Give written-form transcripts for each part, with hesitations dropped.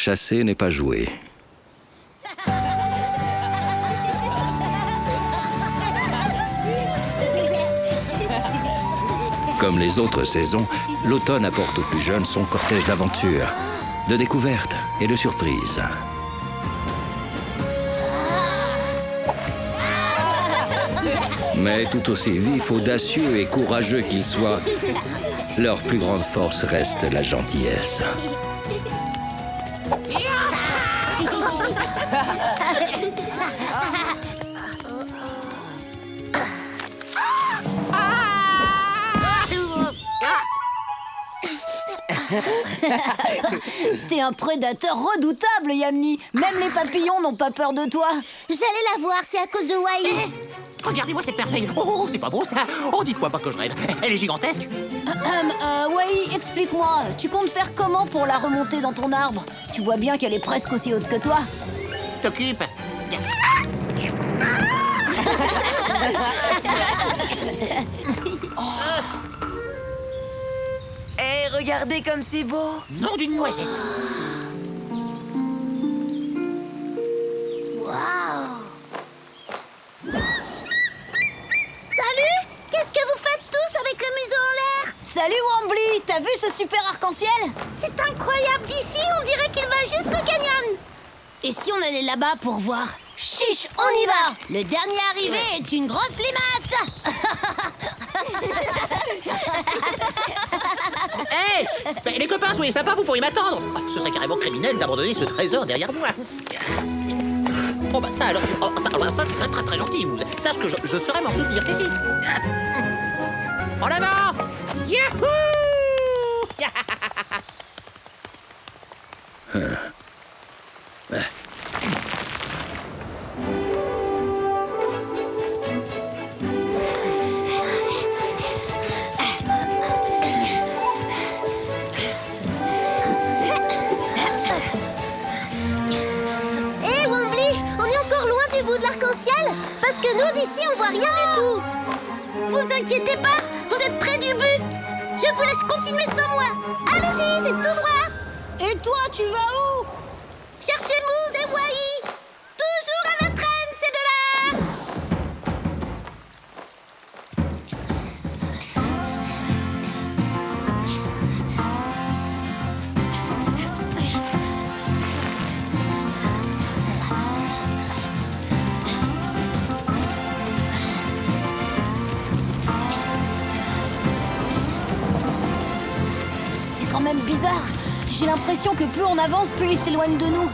chasser n'est pas joué. Comme les autres saisons, l'automne apporte aux plus jeunes son cortège d'aventures, de découvertes et de surprises. Mais tout aussi vifs, audacieux et courageux qu'ils soient, leur plus grande force reste la gentillesse. T'es un prédateur redoutable, Yamni. Même les papillons n'ont pas peur de toi. J'allais la voir, c'est à cause de Wai. Regardez-moi cette merveille. Oh, c'est pas beau ça. Oh, dites-moi pas que je rêve. Elle est gigantesque. Wai, explique-moi. Tu comptes faire comment pour la remonter dans ton arbre? Tu vois bien qu'elle est presque aussi haute que toi. T'occupe. Hé, regardez comme c'est beau. Nom d'une noisette. Waouh! Salut! Qu'est-ce que vous faites tous avec le museau en l'air? Salut, Wambly. T'as vu ce super arc-en-ciel? C'est incroyable! D'ici, on dirait qu'il va jusqu'au canyon! Et si on allait là-bas pour voir? Chiche, on y va. Le dernier arrivé est une grosse limace! Hé les copains, soyez sympas, vous pourriez m'attendre. Oh, ce serait carrément criminel d'abandonner ce trésor derrière moi. Oh bah ça alors, ça c'est très très très gentil. Vous sache que je saurais m'en souvenir. En avant! Yahoo! Hé, Wambly, on est encore loin du bout de l'arc-en-ciel? Parce que nous, d'ici, on voit rien du tout. Vous inquiétez pas, vous êtes près du but. Je vous laisse continuer sans moi. Allez-y, c'est tout droit. Et toi, tu vas où? Cherchez Moose et Wai. Toujours à la traîne, ces deux-là. C'est quand même bizarre. J'ai l'impression que plus on avance, plus il s'éloigne de nous.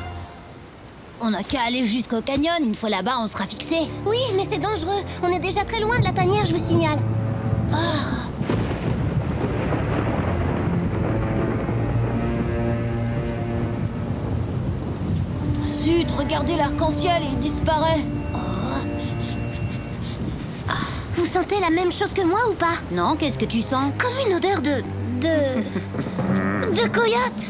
On n'a qu'à aller jusqu'au canyon. Une fois là-bas, on sera fixé. Oui, mais c'est dangereux. On est déjà très loin de la tanière, je vous signale. Zut, regardez l'arc-en-ciel, il disparaît. Vous sentez la même chose que moi ou pas? Non, qu'est-ce que tu sens? Comme une odeur de coyote.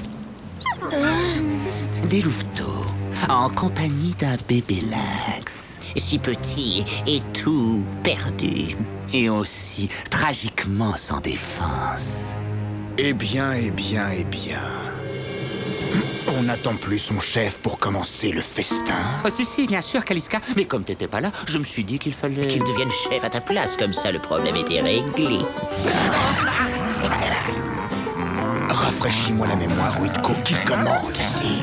Des louveteaux, en compagnie d'un bébé lynx, si petit et tout perdu, et aussi tragiquement sans défense. Eh bien, eh bien, eh bien. On n'attend plus son chef pour commencer le festin. Oh, si, bien sûr, Kaliska. Mais comme t'étais pas là, je me suis dit qu'il fallait... Qu'il devienne chef à ta place, comme ça le problème était réglé. Rafraîchis-moi la mémoire, Whitco, qui commande ici.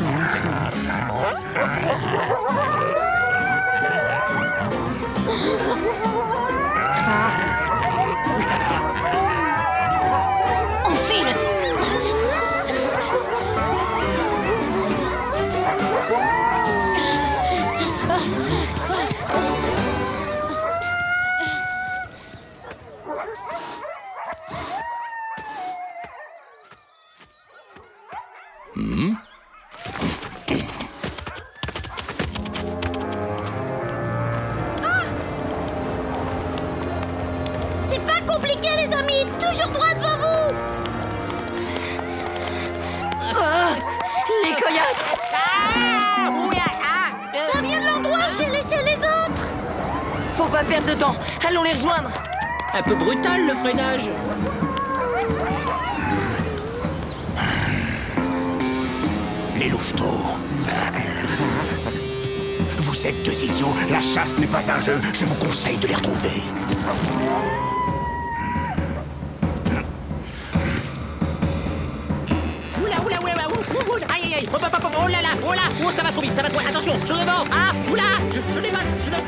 On file. C'est pas compliqué, les amis. Toujours droit devant vous. Les coyotes. Ça vient de l'endroit où j'ai laissé les autres. Faut pas perdre de temps. Allons les rejoindre. Un peu brutal, le freinage. les louveteaux. Vous êtes deux idiots, la chasse n'est pas un jeu, je vous conseille de les retrouver. Aïe, aïe, aïe, hop, hop, hop, oh là là, oh, ça va trop vite, attention, je devant, ah, oula, je dévale,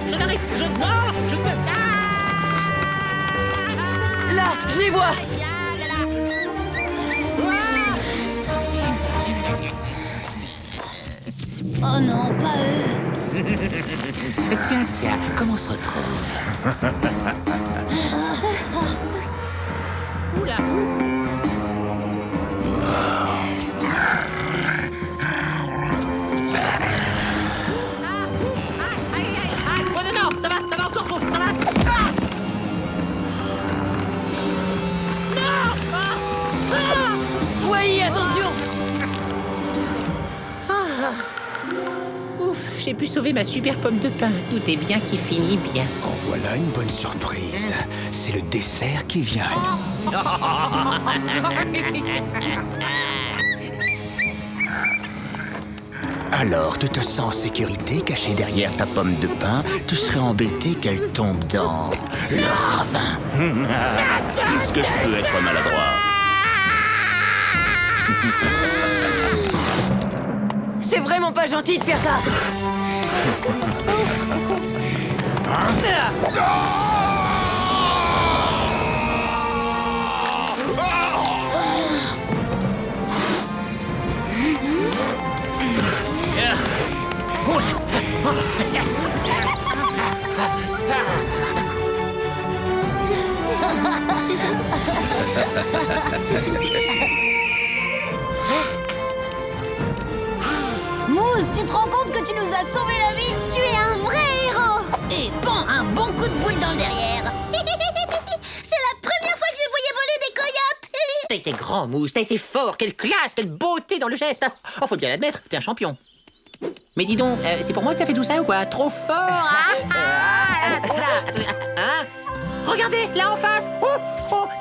je n'arrive, non, je peux, Là, je les vois. Oh non, pas eux. Tiens, comment on se retrouve? Oula. Oh non, ça va encore trop, ça va. Ah non. Oui, attention. Ouf, j'ai pu sauver ma super pomme de pain. Tout est bien qui finit bien. En voilà une bonne surprise. C'est le dessert qui vient à nous. Alors, tu te sens en sécurité, caché derrière ta pomme de pain. Tu serais embêté qu'elle tombe dans le ravin. Est-ce que je peux être maladroit? C'est vraiment pas gentil de faire ça. Mousse, tu te rends compte que tu nous as sauvé la vie? Tu es un vrai héros. Et bon, un bon coup de boule dans le derrière. C'est la première fois que je voyais voler des coyotes. T'as été grand, Mousse, t'as été fort, quelle classe, quelle beauté dans le geste. Oh, faut bien l'admettre, t'es un champion. Mais dis donc, c'est pour moi que t'as fait tout ça ou quoi? Trop fort, hein? Hein? Regardez, là en face. Oh,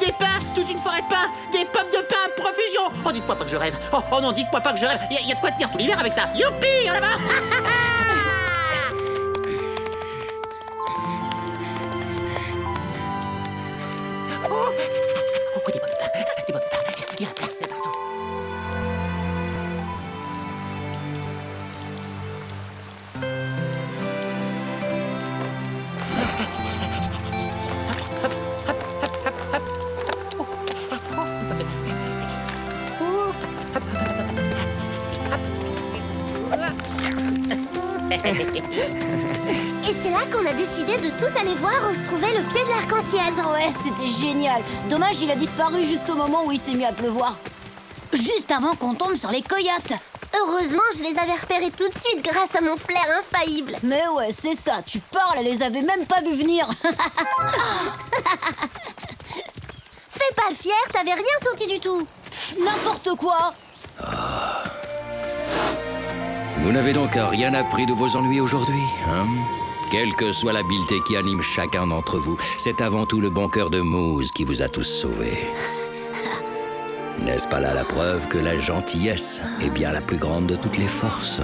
des pins, toute une forêt de pins, des pommes de pin, profusion. Oh, dites-moi pas que je rêve. Oh non, dites-moi pas que je rêve. Il y a de quoi tenir tout l'hiver avec ça. Youpi, en avant. Oh, des pommes de pin, des pommes de pin. Il y en a plein, de partout. Et c'est là qu'on a décidé de tous aller voir où se trouvait le pied de l'arc-en-ciel. Ouais, c'était génial. Dommage, il a disparu juste au moment où il s'est mis à pleuvoir. Juste avant qu'on tombe sur les coyotes. Heureusement, je les avais repérés tout de suite grâce à mon flair infaillible. Mais ouais, c'est ça, tu parles, elle les avait même pas vu venir. Fais pas le fier, t'avais rien senti du tout. N'importe quoi. Vous n'avez donc rien appris de vos ennuis aujourd'hui, hein? Quelle que soit l'habileté qui anime chacun d'entre vous, c'est avant tout le bon cœur de Mousse qui vous a tous sauvés. N'est-ce pas là la preuve que la gentillesse est bien la plus grande de toutes les forces?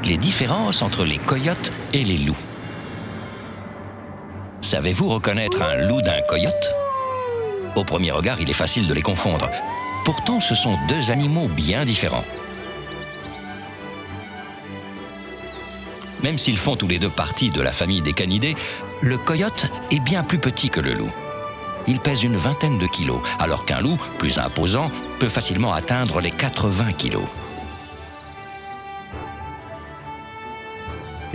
Les différences entre les coyotes et les loups. Savez-vous reconnaître un loup d'un coyote? Au premier regard, il est facile de les confondre. Pourtant, ce sont deux animaux bien différents. Même s'ils font tous les deux partie de la famille des canidés, le coyote est bien plus petit que le loup. Il pèse une vingtaine de kilos, alors qu'un loup, plus imposant, peut facilement atteindre les 80 kilos.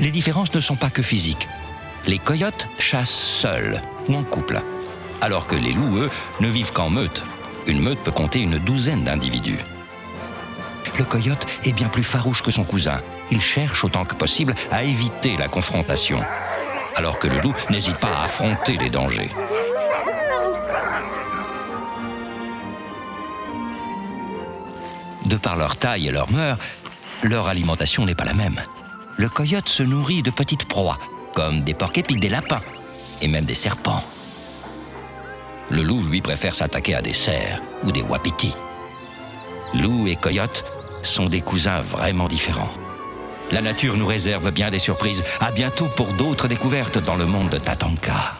Les différences ne sont pas que physiques. Les coyotes chassent seuls ou en couple, alors que les loups, eux, ne vivent qu'en meute. Une meute peut compter une douzaine d'individus. Le coyote est bien plus farouche que son cousin. Il cherche autant que possible à éviter la confrontation, alors que le loup n'hésite pas à affronter les dangers. De par leur taille et leur mœurs, leur alimentation n'est pas la même. Le coyote se nourrit de petites proies, comme des porcs-épics, des lapins et même des serpents. Le loup, lui, préfère s'attaquer à des cerfs ou des wapitis. Loup et coyote sont des cousins vraiment différents. La nature nous réserve bien des surprises. À bientôt pour d'autres découvertes dans le monde de Tatanka.